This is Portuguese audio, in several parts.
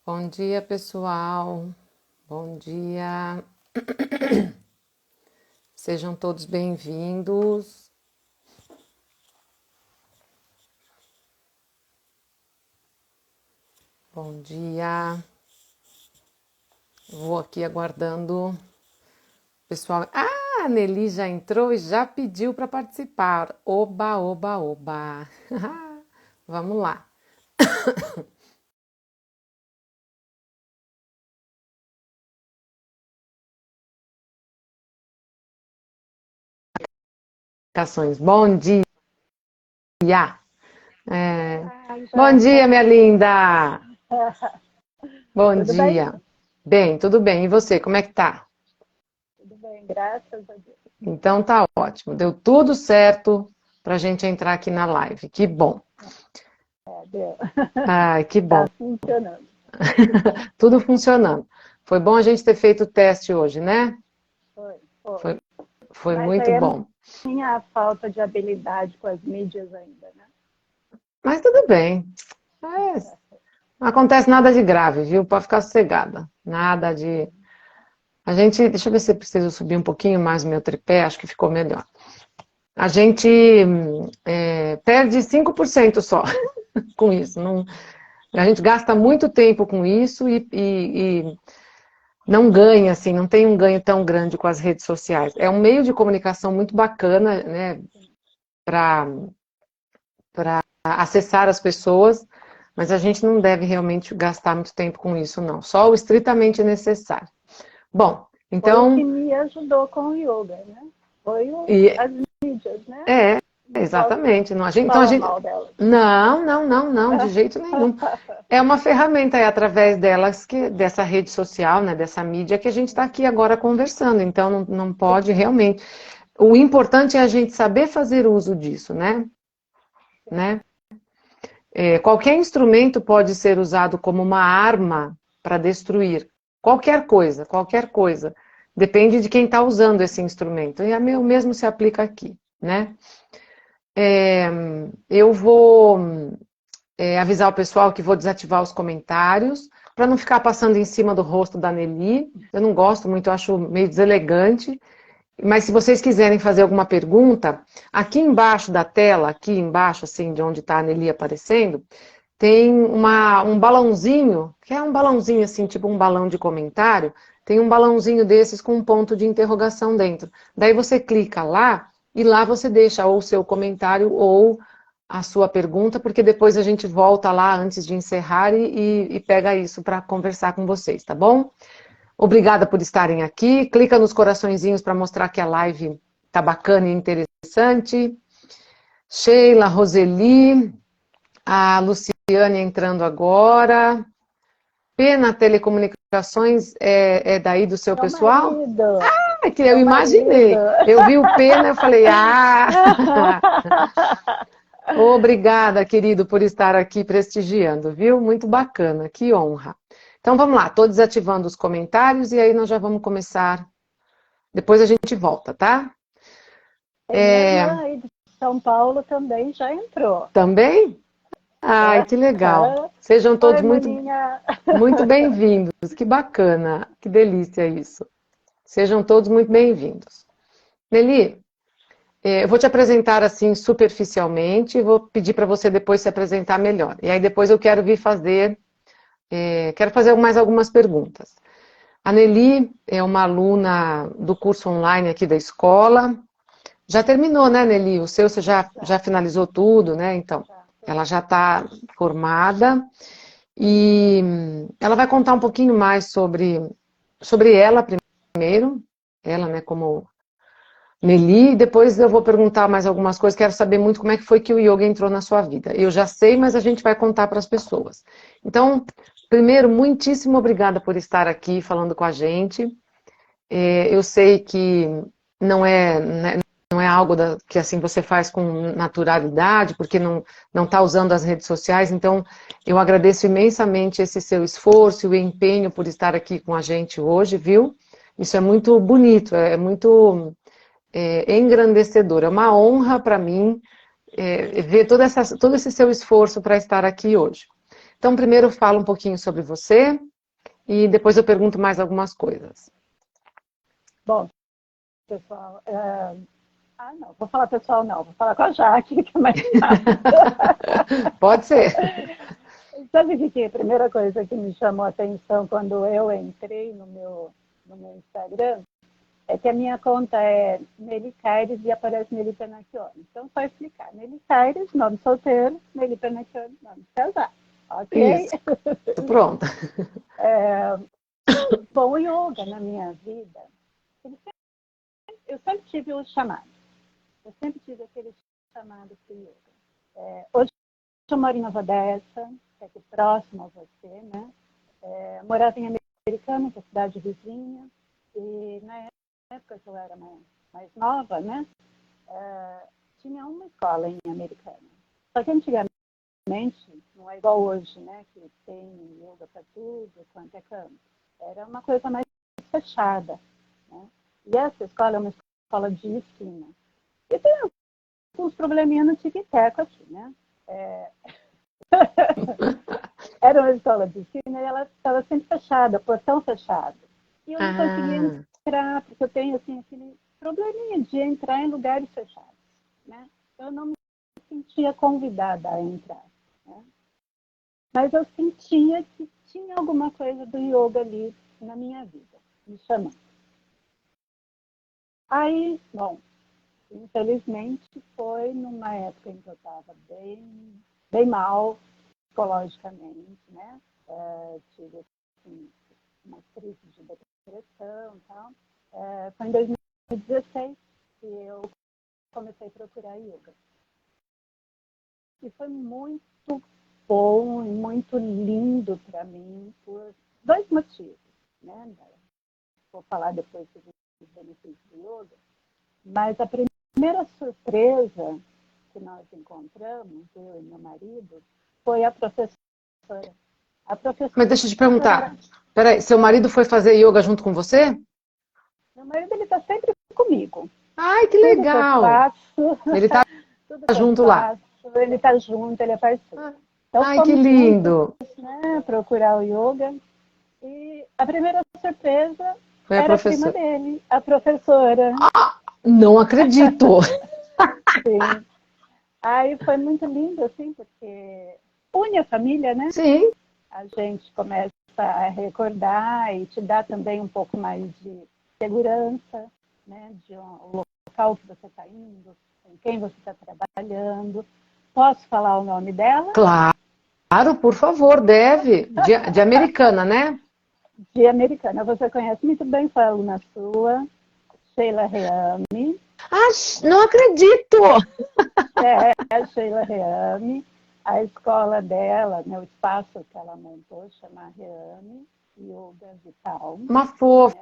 Bom dia, pessoal. Bom dia. Sejam todos bem-vindos. Bom dia. Vou aqui aguardando o pessoal. Ah, a Nelly já entrou e já pediu para participar. Oba, oba, oba. Vamos lá. Bom dia. É. Ai, Bom dia, Joia. minha linda. Bom Tudo bem? dia. Bem, tudo bem. E você, como é que tá? Tudo bem, graças a Deus. Então tá ótimo. Deu tudo certo para a gente entrar aqui na live. Que bom. Deu. Ai, que Tá bom. funcionando. Tudo funcionando. Foi bom a gente ter feito o teste hoje, né? Foi, foi. Foi, foi Mas muito aí é bom. minha falta de habilidade com as mídias ainda, né? Mas tudo bem. É, não acontece nada de grave, viu? Pode ficar sossegada. Nada de. A gente. Deixa eu ver se eu preciso subir um pouquinho mais o meu tripé, acho que ficou melhor. A gente perde 5% só com isso. Não, a gente gasta muito tempo com isso e não ganha, assim, não tem um ganho tão grande com as redes sociais. É um meio de comunicação muito bacana, né, para acessar as pessoas, mas a gente não deve realmente gastar muito tempo com isso, não. Só o estritamente necessário. Bom, Foi o que então, me ajudou com o yoga, né? Foi e as mídias, né? é, Não posso exatamente. Não, então a falar gente, mal delas. não, não, não, não, de jeito nenhum. É uma ferramenta, é através delas que dessa rede social, né, dessa mídia que a gente está aqui agora conversando. Então não pode realmente. O importante é a gente saber fazer uso disso, né? Qualquer instrumento pode ser usado como uma arma para destruir qualquer coisa, qualquer coisa. Depende de quem está usando esse instrumento. E o mesmo se aplica aqui, né? Eu vou avisar o pessoal que vou desativar os comentários para não ficar passando em cima do rosto da Nelly. Eu não gosto muito, eu acho meio deselegante. Mas se vocês quiserem fazer alguma pergunta, aqui embaixo da tela, aqui embaixo, assim, de onde está a Nelly aparecendo, tem um balãozinho, que é um balãozinho assim, tipo um balão de comentário, tem um balãozinho desses com um ponto de interrogação dentro. Daí você clica lá e lá você deixa ou o seu comentário ou a sua pergunta, porque depois a gente volta lá antes de encerrar e pega isso para conversar com vocês, tá bom? Obrigada por estarem aqui. Clica nos coraçõezinhos para mostrar que a live tá bacana e interessante. Sheila, Roseli, a Luciane entrando agora. Pena Telecomunicações é daí do seu Meu pessoal? marido, É que eu meu marido. imaginei. Eu vi o Pena, eu falei, ah! Obrigada, querido, por estar aqui prestigiando, viu? Muito bacana, que honra. Então vamos lá, estou desativando os comentários e aí nós já vamos começar. Depois a gente volta, tá? Tem minha irmã aí de São Paulo também já entrou. Também? Ai, que legal. Sejam Oi, todos muito, maninha. muito bem-vindos. Que bacana, que delícia isso. Sejam todos muito bem-vindos. Nelly, eu vou te apresentar assim superficialmente e vou pedir para você depois se apresentar melhor. E aí depois eu quero vir fazer, quero fazer mais algumas perguntas. A Nelly é uma aluna do curso online aqui da escola. Já terminou, né, Nelly? O seu você já finalizou tudo, né? Então, Já, ela já está formada e ela vai contar um pouquinho mais sobre ela primeiro, ela, né, como Nelly, depois eu vou perguntar mais algumas coisas, quero saber muito como é que foi que o yoga entrou na sua vida. Eu já sei, mas a gente vai contar para as pessoas. Então, primeiro, muitíssimo obrigada por estar aqui falando com a gente. Eu sei que não é, né, não é algo que assim você faz com naturalidade, porque não está usando as redes sociais, então eu agradeço imensamente esse seu esforço e o empenho por estar aqui com a gente hoje, viu? Isso é muito bonito, é muito engrandecedor. É uma honra para mim ver todo esse seu esforço para estar aqui hoje. Então, primeiro fala um pouquinho sobre você e depois eu pergunto mais algumas coisas. Bom, pessoal, não, vou falar pessoal não, vou falar com a Jaque, que é mais fácil. Pode ser. Sabe o que é a primeira coisa que me chamou a atenção quando eu entrei no meu Instagram? É que a minha conta é Nelly Caires e aparece Nelly Pernacchione. Então, só explicar. Nelly Caires, nome solteiro, Nelly Pernacchione, nome de casar. Ok? Isso. Tô pronta. Bom, o yoga na minha vida, eu sempre tive o chamado. Eu sempre tive aquele chamado para o yoga. Hoje eu moro em Nova Odessa, que é aqui próximo a você, né? Morava em Americana, que é a cidade vizinha, e na época que eu era mais nova, né? Tinha uma escola em Americana. Só que antigamente, não é igual hoje, né? Que tem yoga para tudo, quanto é canto. Era uma coisa mais fechada, né? E essa escola é uma escola de esquina. E tem alguns probleminhas no tic-tac aqui, né? Era uma escola de esquina e ela estava sempre fechada, portão fechado. E eu não conseguia entrar, porque eu tenho assim, aquele probleminha de entrar em lugares fechados, né? Eu não me sentia convidada a entrar, né? Mas eu sentia que tinha alguma coisa do yoga ali na minha vida, me chamando. Aí, bom, infelizmente foi numa época em que eu estava bem mal psicologicamente, né? Tive assim, uma crise de depressão e tal. Foi em 2016 que eu comecei a procurar yoga. E foi muito bom e muito lindo para mim por dois motivos, né? Vou falar depois dos benefícios do yoga. Mas a primeira surpresa que nós encontramos, eu e meu marido, foi a professora. Mas deixa eu te perguntar. Peraí, seu marido foi fazer yoga junto com você? Meu marido, ele está sempre comigo. Ai, que Tudo que eu legal! faço, Ele tá tudo que eu junto lá. faço, ele está junto, ele é parceiro. Então Ai, que fomos juntos, lindo! né, procurar o yoga. E a primeira surpresa Foi a era a prima professora. dele, a professora. Não acredito! Sim. Aí foi muito lindo, assim, porque une a família, né? Sim. A gente começa a recordar e te dá também um pouco mais de segurança, né? De um local que você está indo, com quem você está trabalhando. Posso falar o nome dela? Claro, por favor, deve. De americana, né? De Americana. Você conhece muito bem, foi aluna sua, Sheila Reame. Ah, não acredito! A Sheila Reame. A escola dela, né, o espaço que ela montou, chama Reame Yoga Vital. Uma fofa,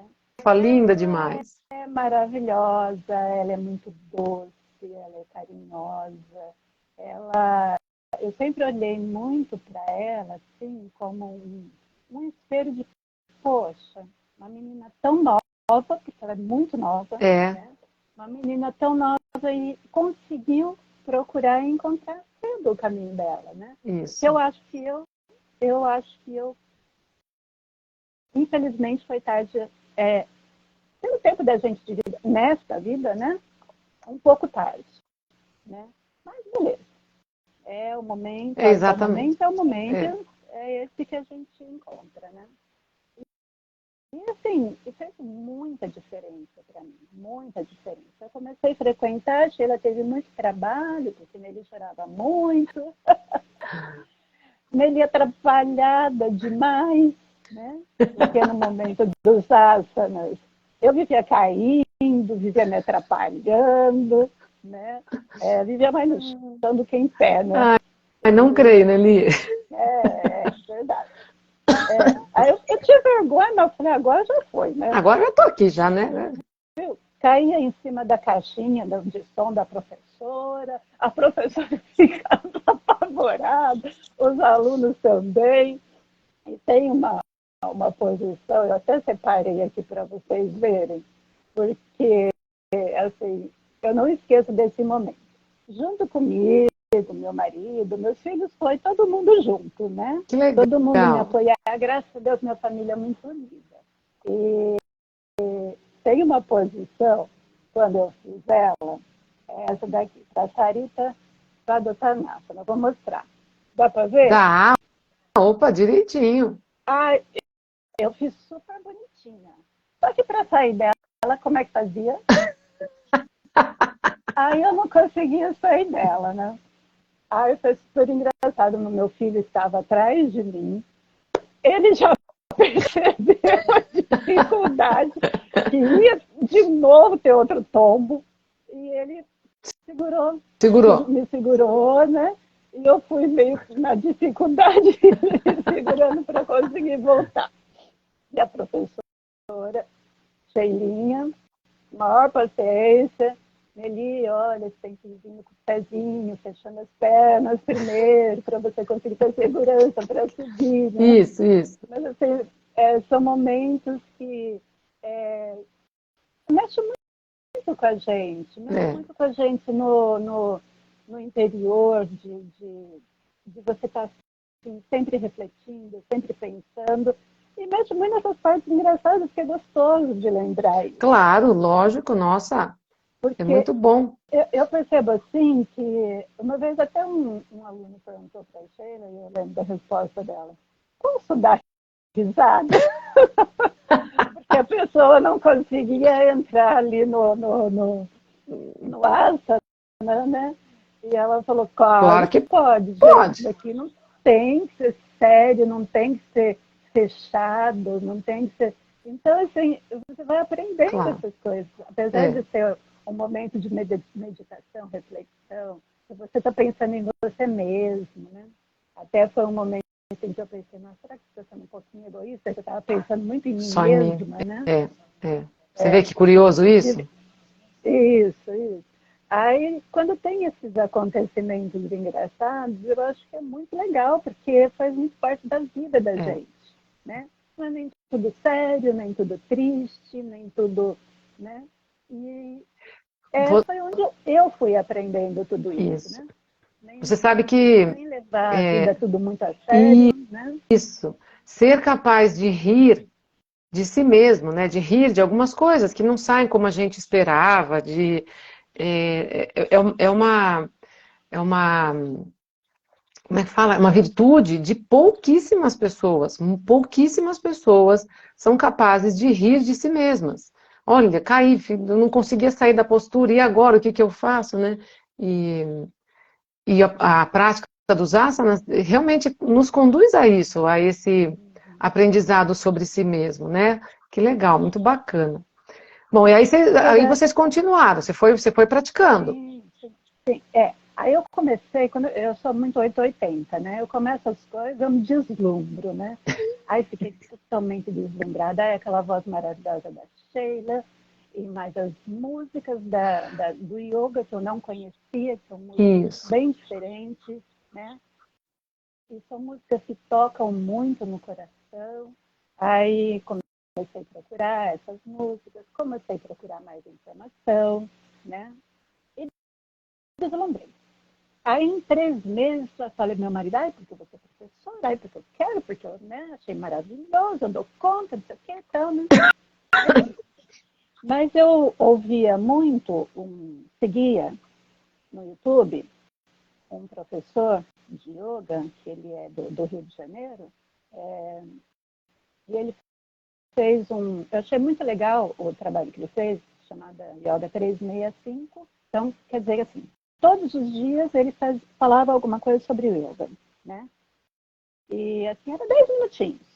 linda demais. É maravilhosa, ela é muito doce, ela é carinhosa. Eu sempre olhei muito para ela, assim, como um espelho de, poxa, uma menina tão nova, porque ela é muito nova, né? Uma menina tão nova e conseguiu procurar e encontrar cedo o caminho dela, né? Isso. Eu acho que eu, infelizmente, foi tarde, pelo tempo da gente de vida, nesta vida, né? Um pouco tarde, né? Mas beleza. É o momento, Exatamente. é o momento, é esse que a gente encontra, né? E assim, isso fez muita diferença para mim, muita diferença. Eu comecei a frequentar, a Sheila teve muito trabalho, porque Nelly chorava muito, Nelly atrapalhada demais, né? Porque no momento dos asanas, eu vivia caindo, vivia me atrapalhando, né? Vivia mais no chão do que em pé, né? Não creio, Nelly. É verdade. Aí eu tinha vergonha, mas eu falei, agora já foi, né? Agora eu tô aqui já, né? Caía em cima da caixinha de som da professora, a professora ficava apavorada, os alunos também. E tem uma posição, eu até separei aqui para vocês verem, porque assim, eu não esqueço desse momento. Junto comigo, meu marido, meus filhos, foi todo mundo junto, né? Que legal. Todo mundo me apoiar. Graças a Deus, minha família é muito unida. E tem uma posição, quando eu fiz ela, é essa daqui, da Sarita Sadhuttanasana. Eu vou mostrar. Dá para ver? Dá. Opa, direitinho. Ah, eu fiz super bonitinha. Só que para sair dela, como é que fazia? Aí eu não conseguia sair dela, né? Aí foi super engraçado. Meu filho estava atrás de mim. Ele já percebeu a dificuldade, que ia de novo ter outro tombo. E ele Segurou. me segurou, né? E eu fui meio na dificuldade, me segurando para conseguir voltar. E a professora, Sheilinha, maior paciência. Nelly, olha, você tem que ir vindo com o pezinho, fechando as pernas primeiro, para você conseguir ter segurança para subir. Né? Isso. Mas assim, são momentos que mexem muito com a gente, muito com a gente no interior, de você estar assim, sempre refletindo, sempre pensando. E mexe muito nessas partes engraçadas, que é gostoso de lembrar isso. Claro, lógico, nossa, Porque é muito bom. eu percebo assim que uma vez até um aluno perguntou para a Sheila, e eu lembro da resposta dela: posso dar risada? Porque a pessoa não conseguia entrar ali no asana, né? E ela falou: claro Claro que que pode, pode. gente, aqui não tem que ser sério, não tem que ser fechado, não tem que ser. Então, assim, você vai aprendendo Claro. essas coisas. Apesar de ser um momento de meditação, reflexão, você está pensando em você mesmo, né? Até foi um momento em que eu pensei: nossa, será que estou sendo um pouquinho egoísta? Eu estava pensando muito em mim Só em mim. mesma, né? Você vê que curioso isso? Isso. Aí, quando tem esses acontecimentos engraçados, eu acho que é muito legal, porque faz muito parte da vida da gente, né? Não é nem tudo sério, nem tudo triste, nem tudo, né? E foi onde eu fui aprendendo tudo isso, né? Você sabe que nem levar a vida tudo muito a sério, né? Isso, ser capaz de rir de si mesmo, né? De rir de algumas coisas que não saem como a gente esperava, é uma, como é que fala? É uma virtude de pouquíssimas pessoas. Pouquíssimas pessoas são capazes de rir de si mesmas. Olha, caí, eu não conseguia sair da postura, e agora o que que eu faço, né? E a prática dos asanas realmente nos conduz a isso, a esse aprendizado sobre si mesmo, né? Que legal, muito bacana. Bom, e aí vocês continuaram, você foi praticando. Sim. Aí eu comecei, quando eu sou muito 880, né? Eu começo as coisas, eu me deslumbro, né? Aí fiquei totalmente deslumbrada. Aí aquela voz maravilhosa da Sheila, e mais as músicas do yoga que eu não conhecia, que são músicas bem diferentes, né? E são músicas que tocam muito no coração. Aí comecei a procurar essas músicas, comecei a procurar mais informação, né? E deslumbrei. Aí, em 3 meses, eu falei meu marido: porque você é professora, porque eu quero, porque eu achei maravilhoso, eu dou conta, não sei o que, então, né? Mas eu ouvia muito, seguia no YouTube um professor de yoga, que ele é do Rio de Janeiro, e ele fez eu achei muito legal o trabalho que ele fez, chamada Yoga 365. Então, quer dizer assim, todos os dias ele falava alguma coisa sobre o yoga, né? E assim, era 10 minutinhos.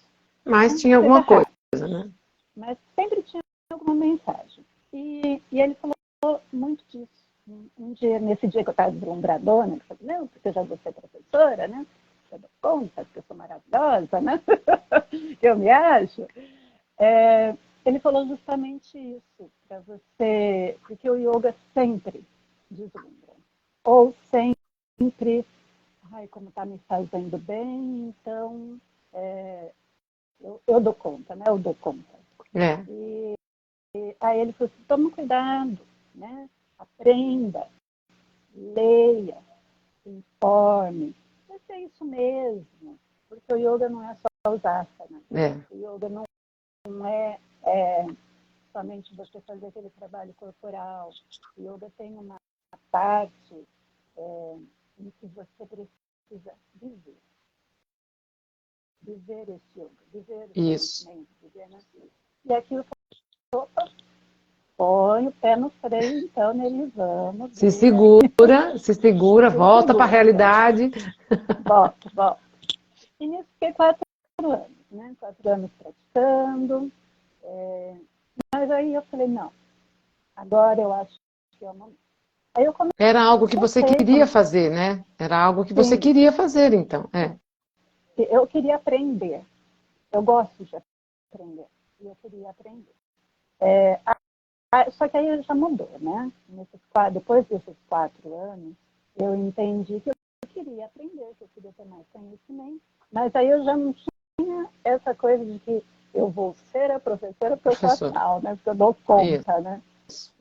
Mas tinha alguma coisa, né? Mas sempre tinha alguma mensagem. E ele falou muito disso. Nesse dia que eu estava deslumbradona, eu falei: não, porque eu já vou ser professora, né? Eu dou conta, porque eu sou maravilhosa, né? Eu me acho. Ele falou justamente isso, para você, porque o yoga sempre deslumbra. Ou sempre, como está me fazendo bem, então eu dou conta, né? Eu dou conta. E aí ele falou assim: toma cuidado, né? Aprenda, leia, se informe. Vai ser isso mesmo, porque o yoga não é só os asanas. O yoga não é somente você fazer aquele trabalho corporal. O yoga tem uma parte em que você precisa viver. Viver esse yoga, viver o conhecimento, viver na vida. E aqui eu falo, opa, põe o pé no freio, então, nele vamos. Se segura, volta para a realidade. Volta. E nisso fiquei 4 anos, né? 4 anos praticando. Mas aí eu falei, não, agora eu acho que é o momento. Aí eu comecei. Era algo que você queria fazer, né? Era algo que você queria fazer, então. Eu queria aprender. Eu gosto de aprender. E eu queria aprender. Só que aí já mudou, né? Depois desses 4 anos, eu entendi que eu queria aprender, que eu queria ter mais conhecimento. Mas aí eu já não tinha essa coisa de que eu vou ser a professora profissional, né? Porque eu dou conta, né?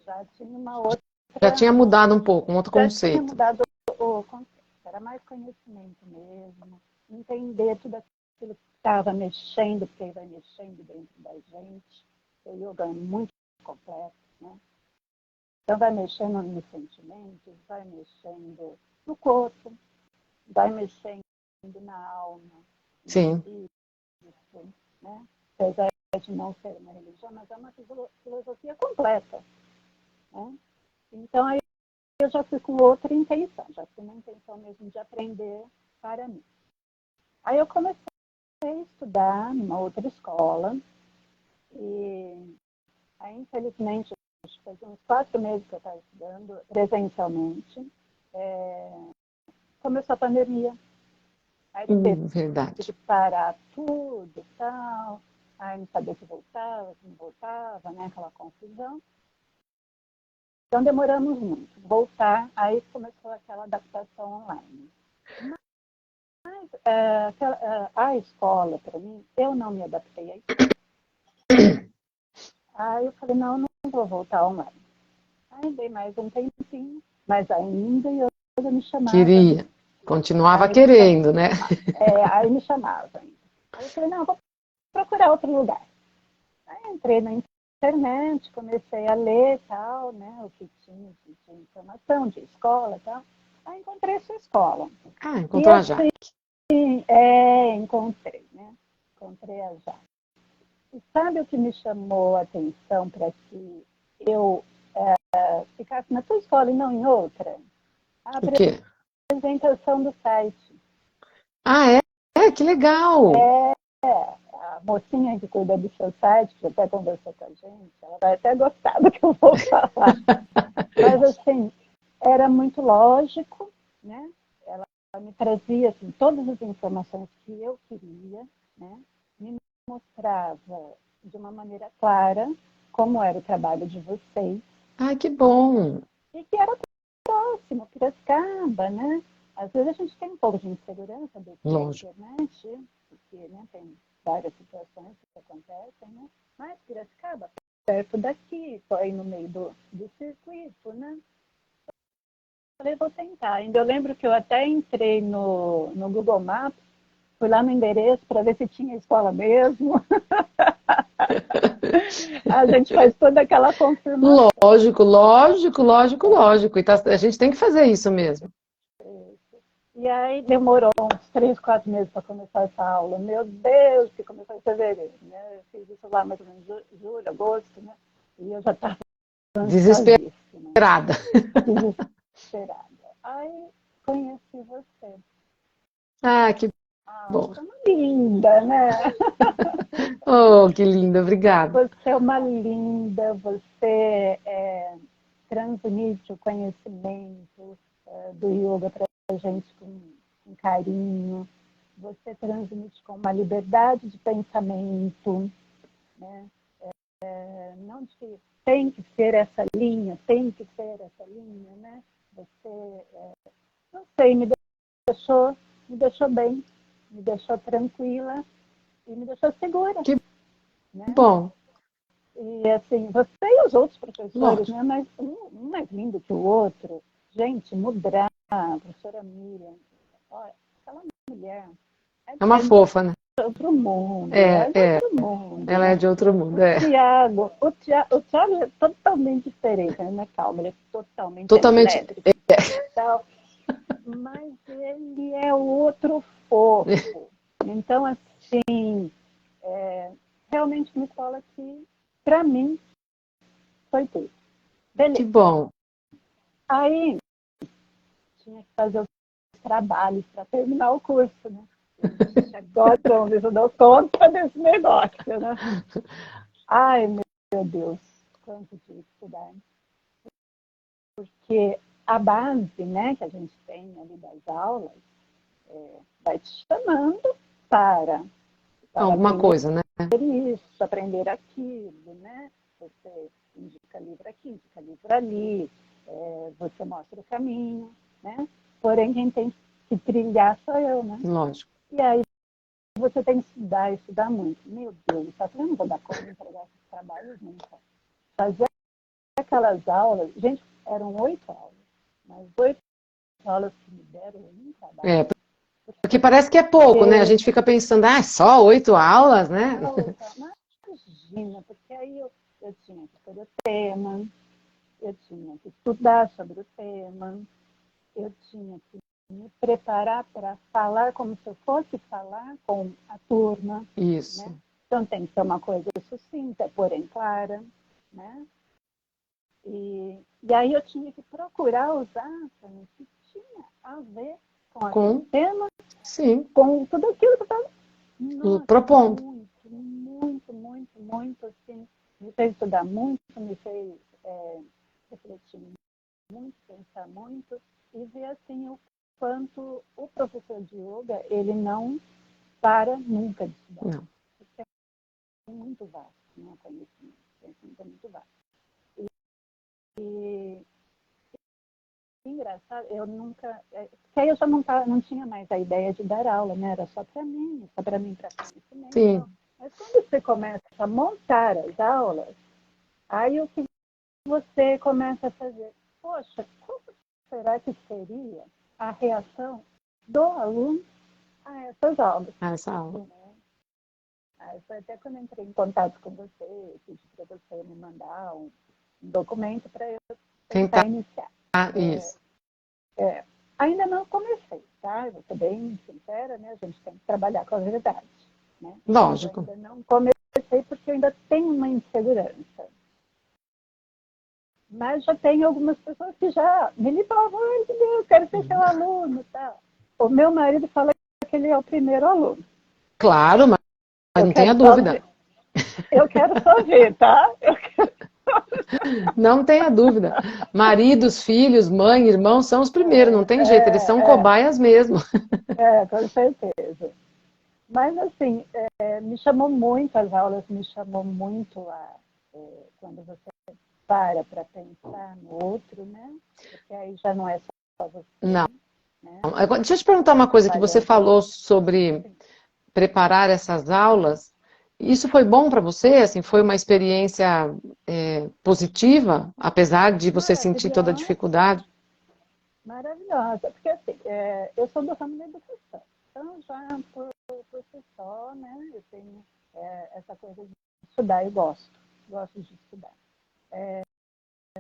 Já tinha uma outra... Já tinha mudado um pouco, um outro conceito. Já tinha mudado o conceito. Era mais conhecimento mesmo. Entender tudo aquilo que estava mexendo, porque vai mexendo dentro da gente. O yoga é muito completo, né? Então vai mexendo nos sentimentos, vai mexendo no corpo, vai mexendo na alma, Sim. Isso, né? Apesar de não ser uma religião, mas é uma filosofia completa, né? Então aí eu já fui com outra intenção, já fui na intenção mesmo de aprender para mim. Aí eu comecei a estudar numa outra escola e aí, infelizmente, acho que fazia uns 4 meses que eu estava estudando presencialmente, começou a pandemia. Aí Verdade. tive que parar tudo e tal, aí não sabia se voltava, se não voltava, né? Aquela confusão. Então demoramos muito. Voltar, aí começou aquela adaptação online. Mas a escola, para mim, eu não me adaptei à escola. Aí eu falei, não vou voltar online. Aí dei mais um tempinho, mas ainda eu me chamava. Queria, continuava querendo, né? Aí me chamava. Aí eu falei, não, vou procurar outro lugar. Aí entrei na internet, comecei a ler tal, né, o que tinha de informação, de escola e tal. Aí encontrei essa escola. Encontrou a Jaque. Encontrei, né? Encontrei a Jaque. E sabe o que me chamou a atenção para que eu ficasse na tua escola e não em outra? A O quê? apresentação do site. Que legal! A mocinha que cuida do seu site, que até conversou com a gente, ela vai até gostar do que eu vou falar. Mas, assim, era muito lógico, né? Ela me trazia assim, todas as informações que eu queria, né? Me mostrava de uma maneira clara como era o trabalho de vocês. Que bom! E que era próximo, Piracicaba, né? Às vezes a gente tem um pouco de insegurança desse internet, porque, né, tem várias situações que acontecem, né? Mas Piracicaba, perto daqui, estou aí no meio do circuito, né? Falei, vou tentar. Ainda eu lembro que eu até entrei no Google Maps, fui lá no endereço para ver se tinha escola mesmo. A gente faz toda aquela confirmação. Lógico. E a gente tem que fazer isso mesmo. E aí demorou uns 3, 4 meses para começar essa aula. Meu Deus, que começou em fevereiro, né? Eu fiz isso lá mais ou menos julho, agosto, né? E eu já estava desesperada. Aí conheci você. Que bom. Você é uma linda, né? Que linda, obrigada. Você é uma linda, você transmite o conhecimento do yoga para a gente com carinho, você transmite com uma liberdade de pensamento, né? Não de que tem que ser essa linha, né? Você, não sei, me deixou bem, me deixou tranquila e me deixou segura. Que né? bom. E assim, você e os outros professores, né? Mas um mais lindo que o outro. Gente, Mudra, a professora Miriam, olha, aquela mulher É uma fofa, né? de outro mundo, É, de é. outro mundo, Ela é né? de outro mundo, é. O Tiago é totalmente diferente, né? Calma, ele é totalmente Totalmente. elétrico, tal, mas ele é outro fofo. Então, assim, realmente uma escola que, para mim, foi tudo. Que Beleza. bom. Aí, tinha que fazer os trabalhos para terminar o curso, né? Agora, vamos ver se eu dou conta desse negócio, né? Ai, meu Deus, quanto tive que estudar. Porque a base, né, que a gente tem ali das aulas, vai te chamando para Alguma aprender coisa, né? isso, aprender aquilo, né? Você indica livro aqui, indica livro ali, você mostra o caminho, né? Porém, quem tem que trilhar sou eu, né? Lógico. E aí você tem que estudar muito. Meu Deus, eu não vou dar conta de entregar esses trabalhos nunca. Fazer aquelas aulas, gente, eram 8 aulas, mas 8 aulas que me deram um trabalho. É, porque parece que é pouco, né? A gente fica pensando, só 8 aulas, né? Imagina, porque aí eu tinha que escolher o tema, eu tinha que estudar sobre o tema, eu tinha que me preparar para falar como se eu fosse falar com a turma. Isso. Né? Então tem que ser uma coisa sucinta, porém clara. Né? E aí eu tinha que procurar usar o que tinha a ver com aquele tema, sim, com tudo aquilo que eu estava propondo. Muito, assim, me fez estudar muito, me fez refletir muito, pensar muito, e ver, assim, o quanto o professor de yoga, ele não para nunca de estudar. Não. Porque é muito vasto, né, o conhecimento é muito vasto. E engraçado, eu nunca... Porque aí eu já não tinha mais a ideia de dar aula, né? Era só para mim para conhecimento. Sim. Mas quando você começa a montar as aulas, aí o que você começa a fazer? Poxa, como será que seria a reação do aluno a essas aulas? Essa aula. Aí foi até quando eu entrei em contato com você, pedi para você me mandar um documento para eu tentar iniciar. Isso. Ainda não comecei, tá? Eu vou ser bem sincera, né? A gente tem que trabalhar com a verdade. Né? Lógico. Eu ainda não comecei porque eu ainda tenho uma insegurança. Mas já tem algumas pessoas que já me ligavam, ai, Deus, quero ser seu aluno. Tá? O meu marido fala que ele é o primeiro aluno. Claro, mas não tenha dúvida. Eu quero só ver, tá? Não tenha dúvida. Maridos, filhos, mãe, irmãos são os primeiros, não tem jeito, eles são cobaias mesmo. Com certeza. Mas, assim, me chamou muito, as aulas me chamou muito quando você para pensar no outro, né? Porque aí já não é só você. Não. Né? Agora, deixa eu te perguntar uma coisa que você falou sobre preparar essas aulas. Isso foi bom para você? Assim, foi uma experiência positiva, apesar de você sentir toda a dificuldade? Maravilhosa. Porque, assim, eu sou do ramo da educação. Então, já por si só, né, eu tenho essa coisa de estudar e gosto de estudar.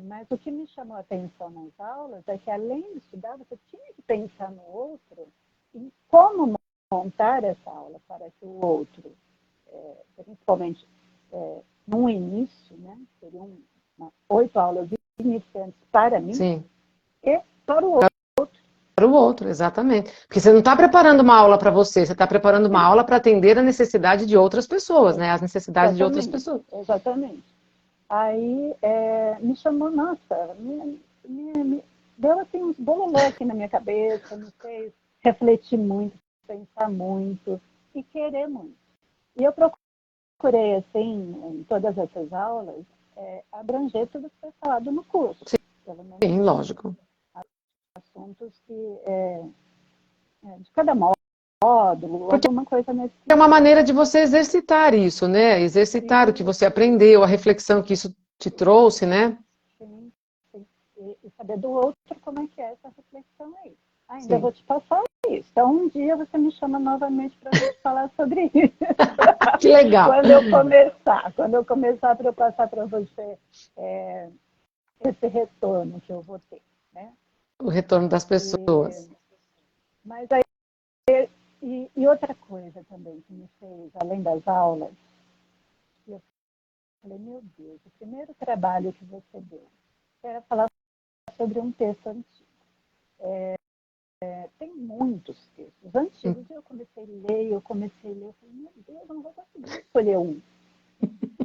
Mas o que me chamou a atenção nas aulas é que, além de estudar, você tinha que pensar no outro e como montar essa aula para que o outro, principalmente no início, né, seriam 8 aulas iniciantes para mim. Sim. E para o outro. Para o outro, exatamente. Porque você não está preparando uma aula para você está preparando uma aula para atender a necessidade de outras pessoas, né? As necessidades de outras pessoas. Exatamente. Aí me chamou, nossa, me deu assim uns bololô aqui na minha cabeça, me fez refletir muito, pensar muito e querer muito. E eu procurei, assim, em todas essas aulas, abranger tudo que foi falado no curso. Sim, lógico. Assuntos que, de cada módulo, porque alguma coisa nesse sentido. É uma maneira de você exercitar isso, né? Exercitar o que você aprendeu, a reflexão que isso te trouxe, né? Sim, sim. E saber do outro como é que é essa reflexão aí. Ainda Sim. vou te passar isso. Então, um dia você me chama novamente para a gente falar sobre isso. Que legal. Quando eu começar para eu passar para você esse retorno que eu vou ter, né? O retorno das pessoas. Mas aí, e outra coisa também que me fez, além das aulas, eu falei, meu Deus, o primeiro trabalho que você deu era falar sobre um texto antigo. Tem muitos textos antigos, eu comecei a ler, eu falei, meu Deus, eu não vou conseguir escolher um.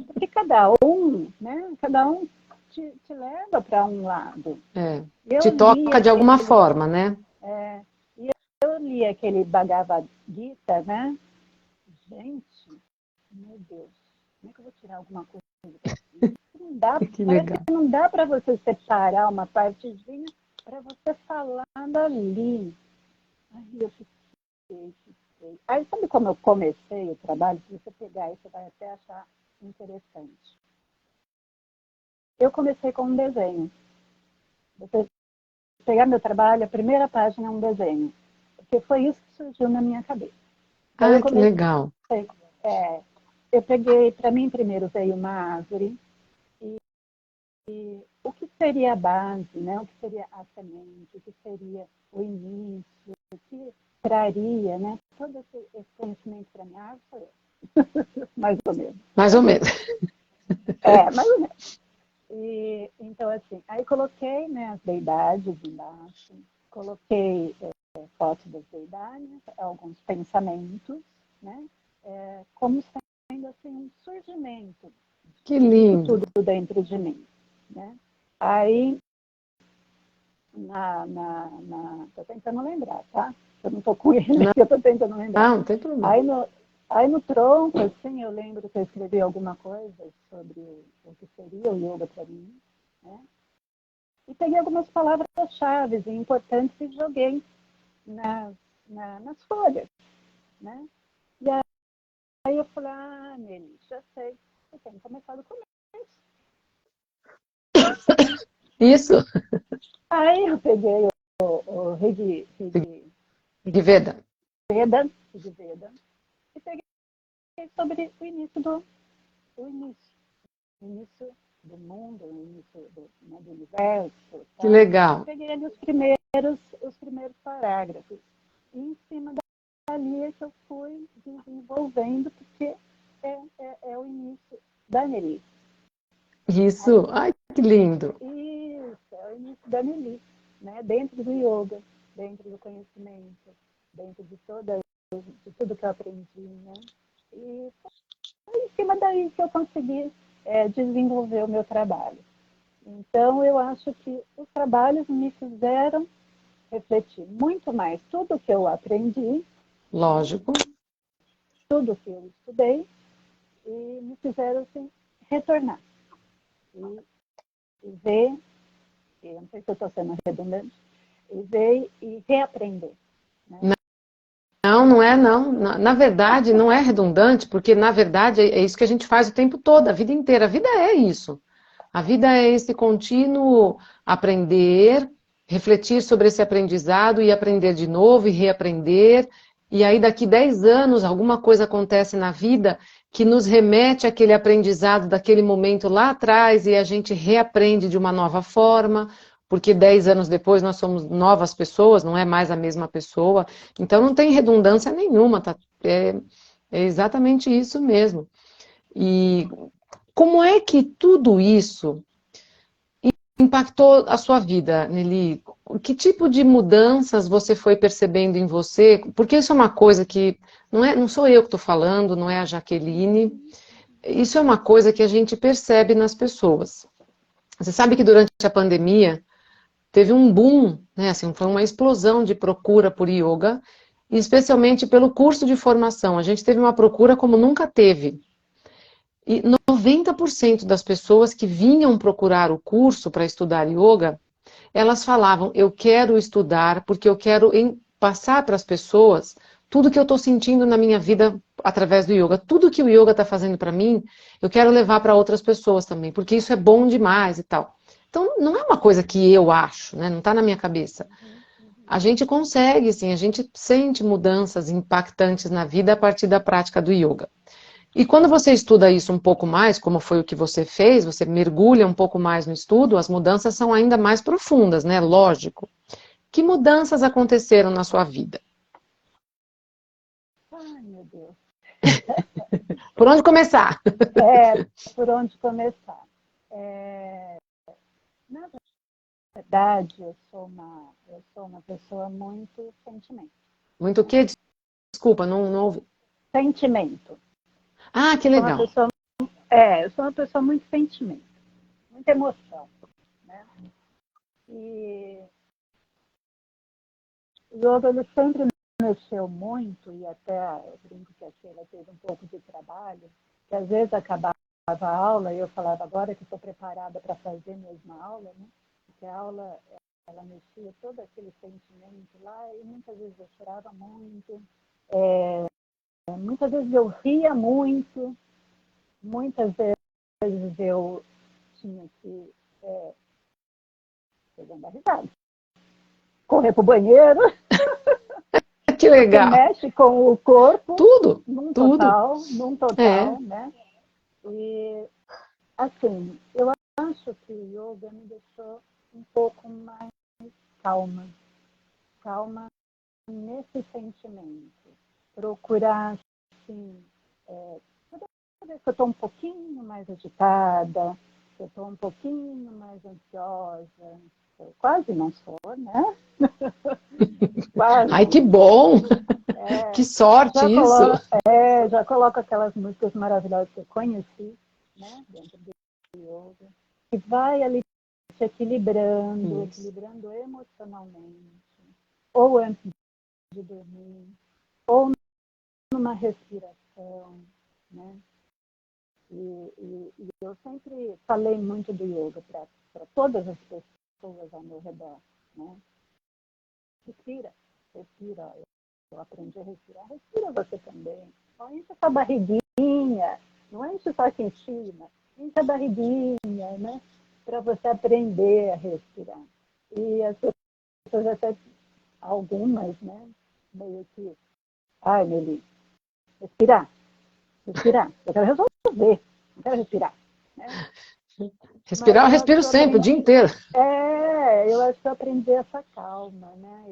Porque cada um, né, cada um te leva para um lado. Te toca de alguma forma, né? E eu li aquele Bhagavad Gita, né? Gente, meu Deus, como é que eu vou tirar alguma coisa daqui? Não dá, parece que não dá para você separar uma partezinha para você falar dali. Aí eu fiquei. Aí sabe como eu comecei o trabalho? Se você pegar isso, você vai até achar interessante. Eu comecei com um desenho. Você pegar meu trabalho, a primeira página é um desenho. Porque foi isso que surgiu na minha cabeça. Então, que legal. Eu peguei, para mim, primeiro veio uma árvore. E o que seria a base, né? O que seria a semente, o que seria o início, o que traria, né? Todo esse conhecimento para mim, árvore sou eu. Mais ou menos. Mais ou menos. Mais ou menos. E, então, assim, aí coloquei, né, as deidades embaixo, coloquei fotos das deidades, alguns pensamentos, né, como sendo assim, um surgimento. Que lindo. Tudo dentro de mim. Né? Aí, tô tentando lembrar, tá? Eu não estou com ele, eu estou tentando lembrar. Não tem problema. Aí no tronco, assim, eu lembro que eu escrevi alguma coisa sobre o que seria o yoga para mim, né? E peguei algumas palavras-chave importantes e joguei nas folhas, né? E aí eu falei, Nelly, já sei, eu tenho que começar do começo. Isso. Aí eu peguei o Rigveda. E peguei sobre o início do mundo, o início do universo. Tá? Que legal. Eu peguei ali os primeiros parágrafos. E em cima dali é que eu fui desenvolvendo, porque é o início da Nelly. Isso. Ai, que lindo. Isso, é o início da Nelly, né? Dentro do yoga, dentro do conhecimento, dentro de tudo que eu aprendi, né? E foi em cima daí que eu consegui desenvolver o meu trabalho. Então, eu acho que os trabalhos me fizeram refletir muito mais tudo que eu aprendi, lógico, tudo que eu estudei, e me fizeram assim, retornar. E ver, eu não sei se eu estou sendo redundante, e ver e reaprender. Né? Não é não. Na verdade, não é redundante, porque na verdade é isso que a gente faz o tempo todo, a vida inteira. A vida é isso. A vida é esse contínuo aprender, refletir sobre esse aprendizado e aprender de novo e reaprender. E aí daqui 10 anos alguma coisa acontece na vida que nos remete àquele aprendizado daquele momento lá atrás e a gente reaprende de uma nova forma, porque 10 anos depois nós somos novas pessoas, não é mais a mesma pessoa. Então não tem redundância nenhuma, tá? É exatamente isso mesmo. E como é que tudo isso impactou a sua vida, Nelly? Que tipo de mudanças você foi percebendo em você? Porque isso é uma coisa que não sou eu que estou falando, não é a Jaqueline. Isso é uma coisa que a gente percebe nas pessoas. Você sabe que durante a pandemia teve um boom, né? Assim, foi uma explosão de procura por yoga, especialmente pelo curso de formação. A gente teve uma procura como nunca teve. E 90% das pessoas que vinham procurar o curso para estudar yoga, elas falavam, eu quero estudar porque eu quero passar para as pessoas tudo que eu estou sentindo na minha vida através do yoga. Tudo que o yoga está fazendo para mim, eu quero levar para outras pessoas também, porque isso é bom demais e tal. Então, não é uma coisa que eu acho, né? Não está na minha cabeça. A gente consegue, sim, a gente sente mudanças impactantes na vida a partir da prática do yoga. E quando você estuda isso um pouco mais, como foi o que você fez, você mergulha um pouco mais no estudo, as mudanças são ainda mais profundas, né? Lógico. Que mudanças aconteceram na sua vida? Ai, meu Deus. Por onde começar? Por onde começar? Na verdade, eu sou uma pessoa muito sentimento. Muito o quê? Desculpa, não ouvi. Sentimento. Ah, que Sou uma legal. pessoa, eu sou uma pessoa muito sentimento, muita emoção, né? E o yoga ele sempre mexeu muito, e até eu brinco que a Sheila teve um pouco de trabalho, que às vezes acabava a aula e eu falava, agora que estou preparada para fazer mesmo a aula, né? Porque a aula, ela mexia todo aquele sentimento lá, e muitas vezes eu chorava muito, muitas vezes eu ria muito, muitas vezes eu tinha que pegar dar risada, correr para o banheiro, Que porque legal. mexe com o corpo Tudo, num tudo. num É. total, né? E, assim, eu acho que o yoga me deixou um pouco mais calma. Calma nesse sentimento. Procurar, assim, toda vez que eu estou um pouquinho mais agitada, que eu estou um pouquinho mais ansiosa, eu quase não sou, né? Ai, Quase. que bom! Que É, sorte já, isso! já coloco aquelas músicas maravilhosas que eu conheci, né, dentro do yoga, e vai ali se equilibrando, Isso. equilibrando emocionalmente, ou antes de dormir, ou numa respiração, né? E eu sempre falei muito do yoga para todas as pessoas ao meu redor, né? Respira, respira. Eu aprendi a respirar. Respira você também. Só enche essa barriguinha. Não enche só a quentina. Enche a barriguinha, né? Para você aprender a respirar. E as pessoas até, algumas, né? Meio que, ai, Meli, respirar, respirar. Eu quero resolver. Não quero respirar. Né? Mas Respirar, eu eu acho respiro que eu sempre, o dia aprendi. inteiro. Eu acho que eu aprendi essa calma, né?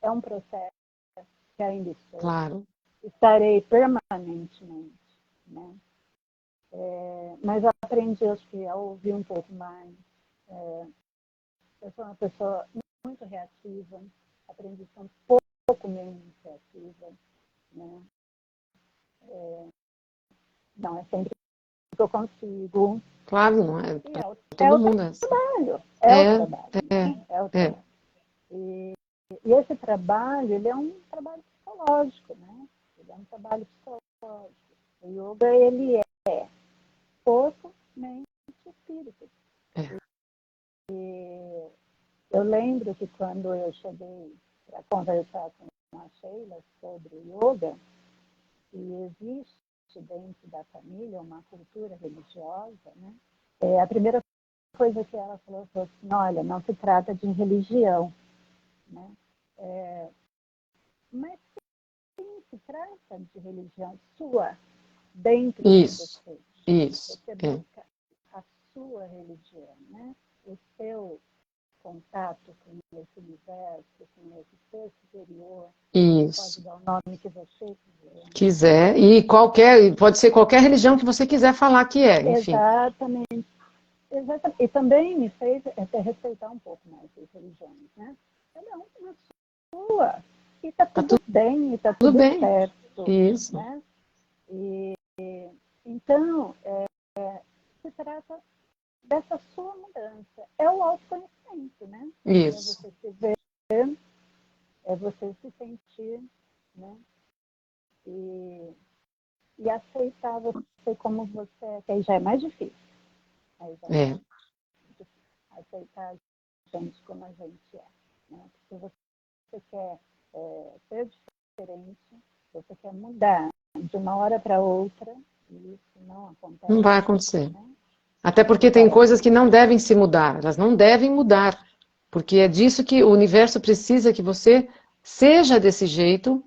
É um processo que ainda estou. Claro. Estarei permanentemente, né? Mas eu aprendi, acho que, a ouvir um pouco mais. Eu sou uma pessoa muito reativa, aprendi a ser um pouco menos reativa, né? Não é sempre que eu consigo. Claro, não é E para é todo o mundo é assim. trabalho, É, é, né? É o é. trabalho. E esse trabalho, ele é um trabalho psicológico, né? Ele é um trabalho psicológico. O yoga, ele é corpo, mente e espírito. É. Eu lembro que quando eu cheguei para conversar com a Sheila sobre yoga, e existe dentro da família uma cultura religiosa, né? A primeira coisa que ela falou foi assim, olha, não se trata de religião, né? Mas sim, se trata de religião sua, dentro de Isso, você. isso. Você É. busca a sua religião, né? O seu contato com esse universo, com esse ser superior. Você pode Isso. dar o nome que você quiser. Quiser. E qualquer, pode ser qualquer religião que você quiser falar que é, enfim. Exatamente. Exatamente. E também me fez até respeitar um pouco mais as religiões, né? Cada um tem a sua. E está Tá tudo bem, e está tudo tudo bem. certo, Isso. né? E, então, se trata dessa sua mudança. É o autoconhecimento, né? É Isso. você se ver, é você se sentir, né? E, e aceitar você como você é, que aí já é mais difícil. Aí já é mais É. difícil aceitar a gente como a gente é. Né? Porque você quer ser diferente, você quer mudar de uma hora para outra, e isso não Não acontece. vai acontecer. Né? Até porque tem coisas que não devem se mudar, elas não devem mudar, porque é disso que o universo precisa que você seja desse jeito.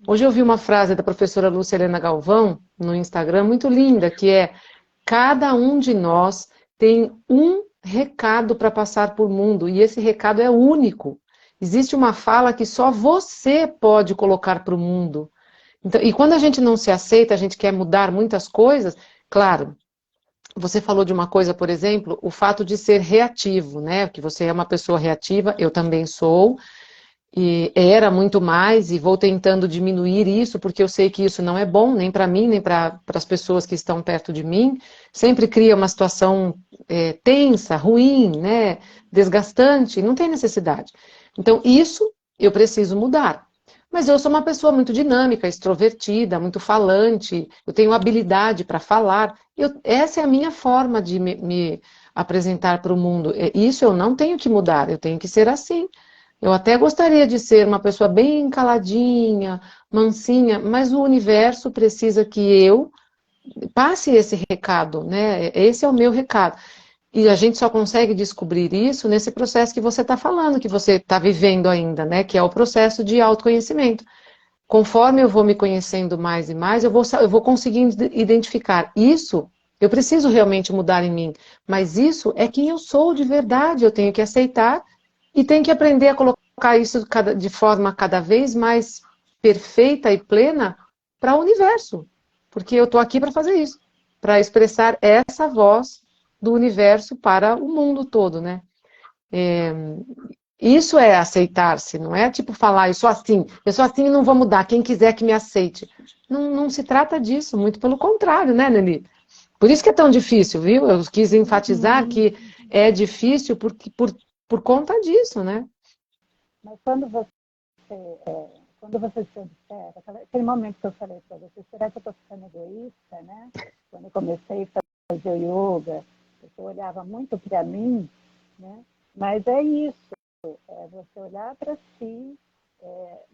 Hoje eu vi uma frase da professora Lúcia Helena Galvão no Instagram, muito linda, que é: cada um de nós tem um recado para passar por mundo, e esse recado é único. Existe uma fala que só você pode colocar para o mundo. Então, e quando a gente não se aceita, a gente quer mudar muitas coisas, claro, você falou de uma coisa, por exemplo, o fato de ser reativo, né? Que você é uma pessoa reativa, eu também sou, e era muito mais, e vou tentando diminuir isso, porque eu sei que isso não é bom, nem para mim, nem para as pessoas que estão perto de mim. Sempre cria uma situação tensa, ruim, né? Desgastante, não tem necessidade. Então, isso eu preciso mudar. Mas eu sou uma pessoa muito dinâmica, extrovertida, muito falante, eu tenho habilidade para falar. Essa é a minha forma de me apresentar para o mundo. Isso eu não tenho que mudar, eu tenho que ser assim. Eu até gostaria de ser uma pessoa bem caladinha, mansinha, mas o universo precisa que eu passe esse recado, né? Esse é o meu recado. E a gente só consegue descobrir isso nesse processo que você está falando, que você está vivendo ainda, né? Que é o processo de autoconhecimento. Conforme eu vou me conhecendo mais e mais, eu vou conseguindo identificar isso. Eu preciso realmente mudar em mim, mas isso é quem eu sou de verdade. Eu tenho que aceitar e tenho que aprender a colocar isso de forma cada vez mais perfeita e plena para o universo. Porque eu estou aqui para fazer isso, para expressar essa voz do universo para o mundo todo, né? Isso é aceitar-se, não é tipo falar, eu sou assim e não vou mudar, quem quiser que me aceite. Não, não se trata disso, muito pelo contrário, né, Nelly? Por isso que é tão difícil, viu? Eu quis enfatizar que é difícil por conta disso, né? Mas quando você se observa, aquele momento que eu falei para você, será que eu estou ficando egoísta, né? Quando eu comecei a fazer yoga, eu olhava muito para mim, né? Mas é isso, é você olhar para si,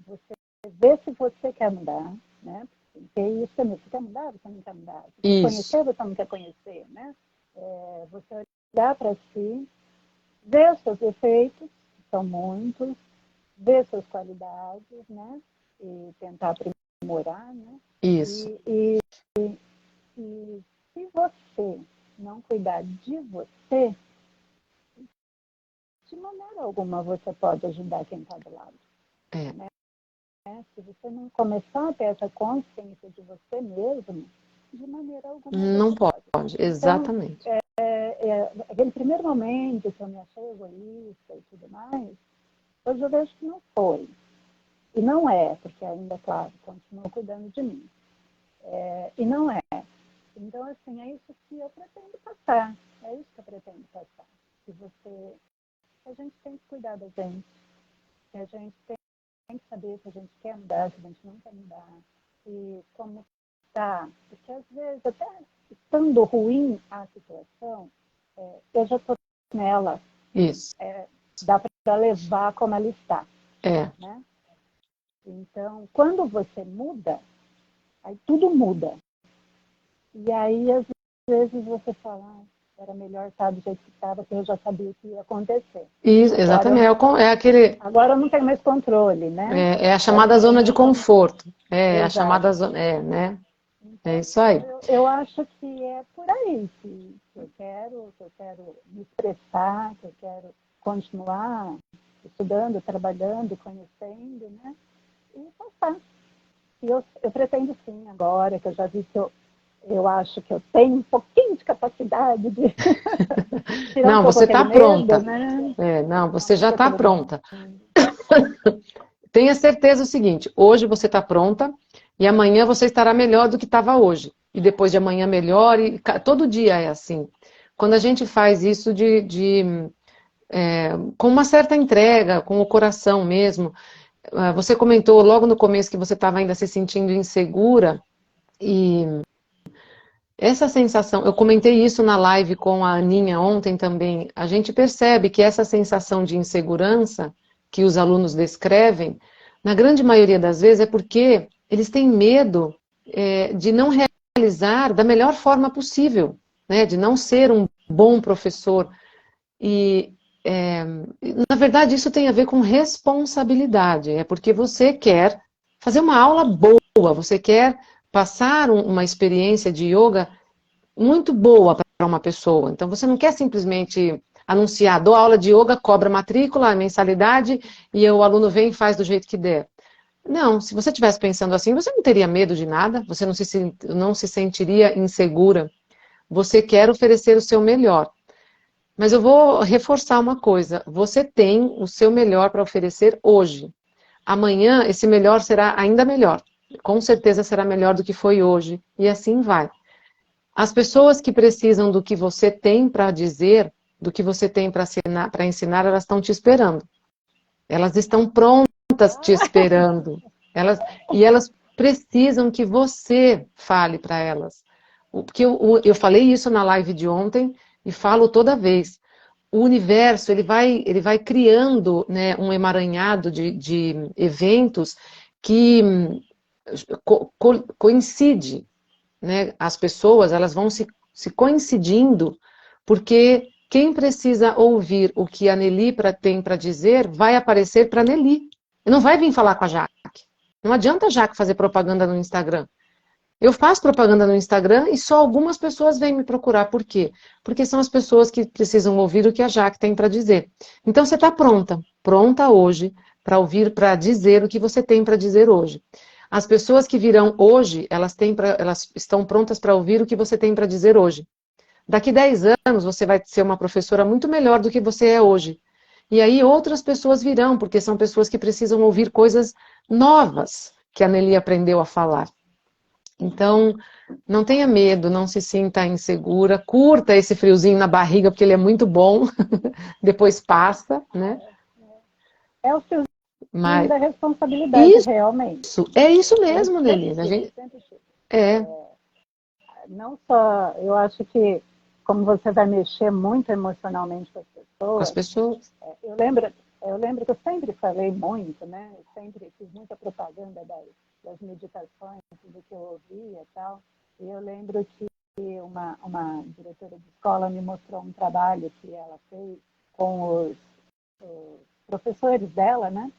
você ver se você quer mudar, né? Porque isso também, você quer mudar, você não quer mudar. Você quer conhecer, você não quer conhecer, né? Você olhar para si, ver os seus defeitos, que são muitos, ver suas qualidades, né? E tentar aprimorar, né? Isso. E se você não cuidar de você, de maneira alguma você pode ajudar quem está do lado. Né? Se você não começar a ter essa consciência de você mesmo, de maneira alguma não você pode. Exatamente. Então, aquele primeiro momento que eu me achei egoísta e tudo mais, hoje eu vejo que não foi. E não é, porque ainda, claro, continuo cuidando de mim. E não é. Então, assim, é isso que eu pretendo passar. É isso que eu pretendo passar. Que a gente tem que cuidar da gente. Que a gente tem que saber se a gente quer mudar, se a gente não quer mudar. E como está. Porque, às vezes, até estando ruim a situação, eu já estou nela. Isso. Dá para levar como ela está. Né? Então, quando você muda, aí tudo muda. E aí, às vezes, você fala, era melhor estar do jeito que estava, porque eu já sabia o que ia acontecer. Isso, exatamente. Agora eu não tenho mais controle, né? É a chamada zona de conforto. A Exato. chamada zona. Né? Então, é isso aí. Eu acho que é por aí que eu quero me expressar, que eu quero continuar estudando, trabalhando, conhecendo, né? E passar. E eu pretendo sim, agora que eu já vi que eu acho que eu tenho um pouquinho de capacidade de tirar não, um pouco você está pronta. Né? Não, você já está pronta. Tenha certeza o seguinte, hoje você está pronta e amanhã você estará melhor do que estava hoje. E depois de amanhã melhor, e todo dia é assim. Quando a gente faz isso com uma certa entrega, com o coração mesmo. Você comentou logo no começo que você estava ainda se sentindo insegura e essa sensação, eu comentei isso na live com a Aninha ontem também, a gente percebe que essa sensação de insegurança que os alunos descrevem, na grande maioria das vezes é porque eles têm medo de não realizar da melhor forma possível, né? De não ser um bom professor. E, na verdade, isso tem a ver com responsabilidade. É porque você quer fazer uma aula boa, você quer passar uma experiência de yoga muito boa para uma pessoa. Então, você não quer simplesmente anunciar, dou aula de yoga, cobra matrícula, mensalidade, e o aluno vem e faz do jeito que der. Não, se você estivesse pensando assim, você não teria medo de nada, você não se sentiria insegura. Você quer oferecer o seu melhor. Mas eu vou reforçar uma coisa: você tem o seu melhor para oferecer hoje. Amanhã, esse melhor será ainda melhor. Com certeza será melhor do que foi hoje. E assim vai. As pessoas que precisam do que você tem para dizer, do que você tem para ensinar, elas estão te esperando. Elas estão prontas te esperando. Elas precisam que você fale para elas. Porque eu falei isso na live de ontem e falo toda vez. O universo ele vai criando, né, um emaranhado de eventos que coincide, né? As pessoas elas vão se coincidindo, porque quem precisa ouvir o que a Nelly tem para dizer vai aparecer para a Nelly. Não vai vir falar com a Jaque. Não adianta a Jaque fazer propaganda no Instagram. Eu faço propaganda no Instagram e só algumas pessoas vêm me procurar. Por quê? Porque são as pessoas que precisam ouvir o que a Jaque tem para dizer. Então você está pronta hoje para ouvir, para dizer o que você tem para dizer hoje. As pessoas que virão hoje, elas estão prontas para ouvir o que você tem para dizer hoje. Daqui 10 anos você vai ser uma professora muito melhor do que você é hoje. E aí outras pessoas virão, porque são pessoas que precisam ouvir coisas novas que a Nelly aprendeu a falar. Então, não tenha medo, não se sinta insegura, curta esse friozinho na barriga, porque ele é muito bom, depois passa, né? É o friozinho Mas da responsabilidade, realmente. é isso mesmo, Nelly. A gente... É. Não só, eu acho que como você vai mexer muito emocionalmente com Com as pessoas. Eu lembro que eu sempre falei muito, né? Eu sempre fiz muita propaganda das meditações, do que eu ouvia e tal. E eu lembro que uma diretora de escola me mostrou um trabalho que ela fez com os professores dela, né?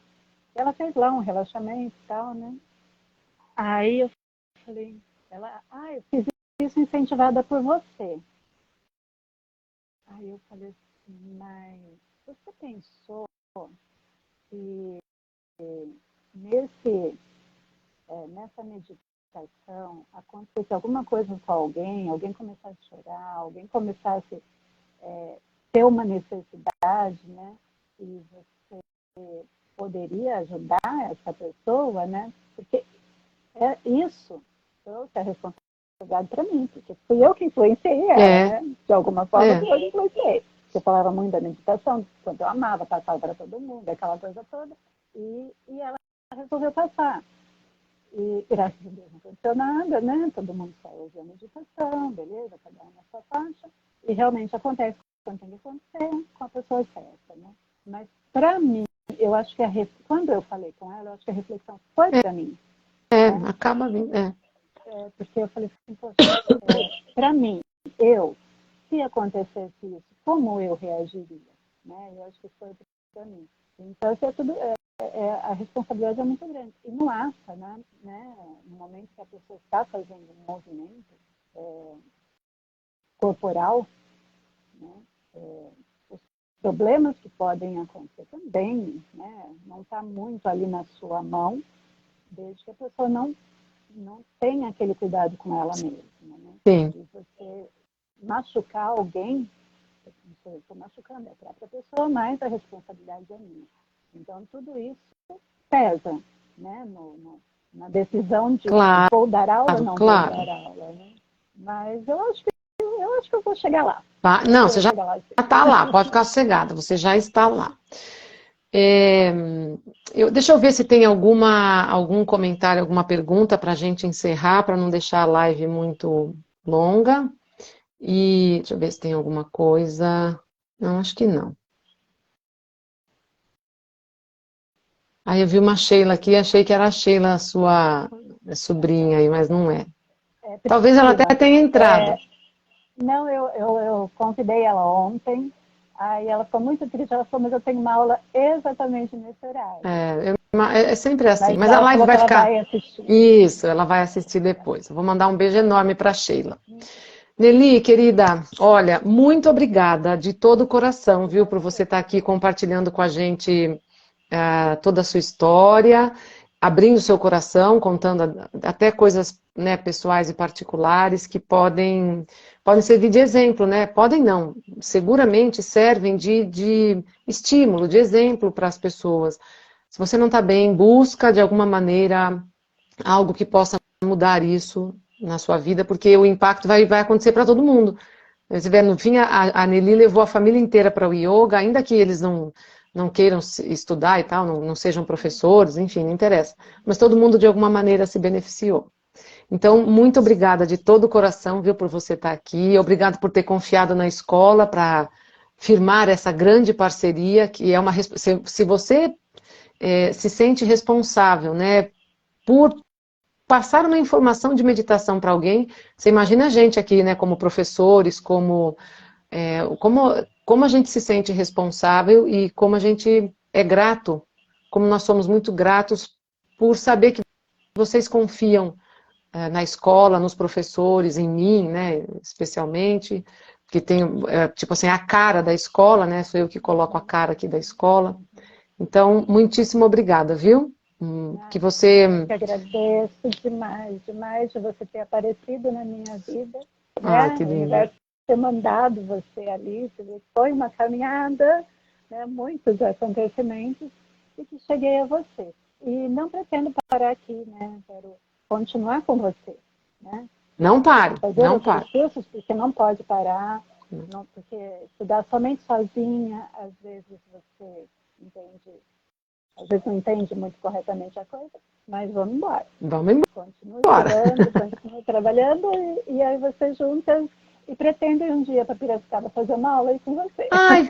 E ela fez lá um relaxamento e tal, né? Aí eu falei, eu fiz isso incentivada por você. Aí eu falei assim, mas você pensou que nessa meditação acontecesse alguma coisa com alguém começasse a chorar, alguém começasse a ter uma necessidade, né? E você poderia ajudar essa pessoa, né? Porque isso trouxe a responsabilidade para mim, porque fui eu que influenciei ela, né? De alguma forma, fui eu que influenciei. Eu falava muito da meditação, quanto eu amava, passava para todo mundo, aquela coisa toda, e ela resolveu passar. E graças a Deus não aconteceu nada, né? Todo mundo saiu de meditação, beleza, cada um na sua faixa, e realmente acontece quando tem que acontecer com a pessoa certa, né? Mas para mim, eu acho que quando eu falei com ela, eu acho que a reflexão foi para mim. Né? Acaba vindo, porque eu falei assim, poxa, para mim, se acontecesse isso, como eu reagiria? Né? Eu acho que foi para mim. Então, isso é tudo, a responsabilidade é muito grande. E não acha, né? No momento que a pessoa está fazendo um movimento corporal, né? Os problemas que podem acontecer também, né? Não está muito ali na sua mão, desde que a pessoa não tenha aquele cuidado com ela mesma. Né? Sim. E você machucar alguém, não sou eu que estou machucando, é a própria pessoa, mas a responsabilidade é minha. Então, tudo isso pesa, né? Na decisão de vou dar aula ou não vou dar aula. Né? Mas eu acho que eu vou chegar lá. Não, você já está lá, pode ficar sossegada, você já está lá. Deixa eu ver se tem algum comentário, alguma pergunta para a gente encerrar, para não deixar a live muito longa. E deixa eu ver se tem alguma coisa. Não, acho que não. Aí eu vi uma Sheila aqui, achei que era a Sheila, sua sobrinha aí, mas não é. Talvez ela até tenha entrado. Não, eu convidei ela ontem, aí ela ficou muito triste, ela falou, mas eu tenho uma aula exatamente nesse horário. É sempre assim, mas a ela live falou vai que ela ficar... vai assistir. Isso, ela vai assistir depois. Eu vou mandar um beijo enorme para Sheila. Nelly, querida, olha, muito obrigada de todo o coração, viu, por você estar aqui compartilhando com a gente toda a sua história, abrindo seu coração, contando até coisas, né, pessoais e particulares que podem servir de exemplo, né? Podem não, seguramente servem de estímulo, de exemplo para as pessoas. Se você não está bem, busca de alguma maneira algo que possa mudar isso na sua vida, porque o impacto vai acontecer para todo mundo. Você vê, no fim, a Nelly levou a família inteira para o yoga, ainda que eles não queiram estudar e tal, não sejam professores, enfim, não interessa. Mas todo mundo, de alguma maneira, se beneficiou. Então, muito obrigada de todo o coração, viu, por você estar aqui. Obrigado por ter confiado na escola para firmar essa grande parceria, que é uma... Se você se sente responsável, né, por passar uma informação de meditação para alguém, você imagina a gente aqui, né, como professores, como a gente se sente responsável e como a gente é grato, como nós somos muito gratos por saber que vocês confiam na escola, nos professores, em mim, né, especialmente, que tenho, tipo assim, a cara da escola, né, sou eu que coloco a cara aqui da escola. Então, muitíssimo obrigada, viu? Que você... Eu que agradeço demais, demais de você ter aparecido na minha vida, Ah, né? que O linda. universo ter mandado você ali, foi uma caminhada, né? Muitos acontecimentos, e que cheguei a você. E não pretendo parar aqui, né? Quero continuar com você, né? Não pare, Fazer não outros pare. cursos, porque não pode parar, não, porque estudar somente sozinha, às vezes você entende, às vezes não entende muito corretamente a coisa, mas vamos embora. Vamos Continue embora. estudando, continue trabalhando, e aí vocês juntas e pretendem um dia para Piracicaba fazer uma aula aí com você. Ai,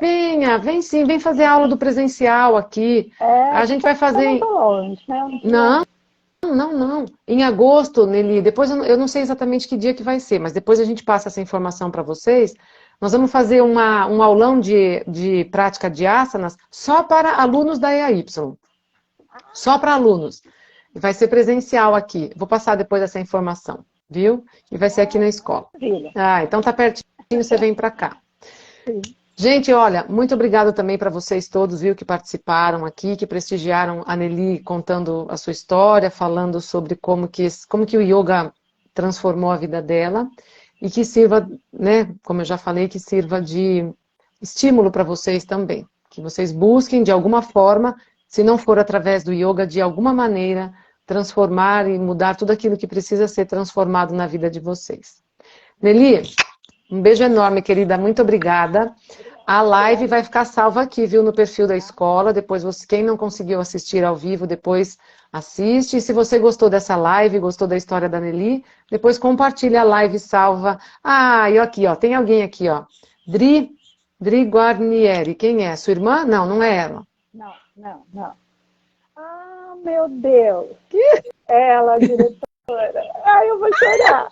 venha, vem sim, vem fazer aula do presencial aqui. A gente vai Eu não fazer... estou longe, né? Não, não. Em agosto, Nelly, depois eu não sei exatamente que dia que vai ser, mas depois a gente passa essa informação para vocês. Nós vamos fazer um aulão de prática de asanas só para alunos da EAY. Só para alunos. Vai ser presencial aqui. Vou passar depois essa informação, viu? E vai ser aqui na escola. Maravilha. Ah, então tá pertinho, você vem para cá. Sim. Gente, olha, muito obrigada também para vocês todos, viu, que participaram aqui, que prestigiaram a Nelly contando a sua história, falando sobre como que o yoga transformou a vida dela e que sirva, né, como eu já falei, que sirva de estímulo para vocês também. Que vocês busquem, de alguma forma, se não for através do yoga, de alguma maneira, transformar e mudar tudo aquilo que precisa ser transformado na vida de vocês. Nelly, um beijo enorme, querida. Muito obrigada. A live vai ficar salva aqui, viu, no perfil da escola. Depois, quem não conseguiu assistir ao vivo, depois assiste. E se você gostou dessa live, gostou da história da Nelly, depois compartilha a live salva. Ah, e aqui, ó, tem alguém aqui, ó. Dri Guarnieri. Quem é? Sua irmã? Não, não é ela. Não. Ah, meu Deus. Ela, diretora. Ai, eu vou chorar.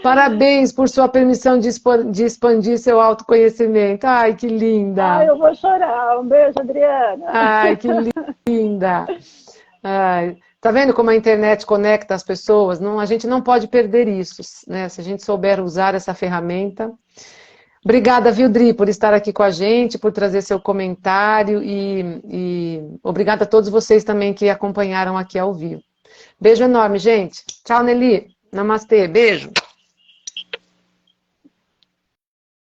Parabéns por sua permissão de expandir seu autoconhecimento. Ai, que linda. Ai, eu vou chorar. Um beijo, Adriana. Ai, que linda. Ai, tá vendo como a internet conecta as pessoas? Não, a gente não pode perder isso, né? Se a gente souber usar essa ferramenta. Obrigada, viu, Dri, por estar aqui com a gente, por trazer seu comentário e obrigada a todos vocês também que acompanharam aqui ao vivo. Beijo enorme, gente. Tchau, Nelly. Namastê. Beijo.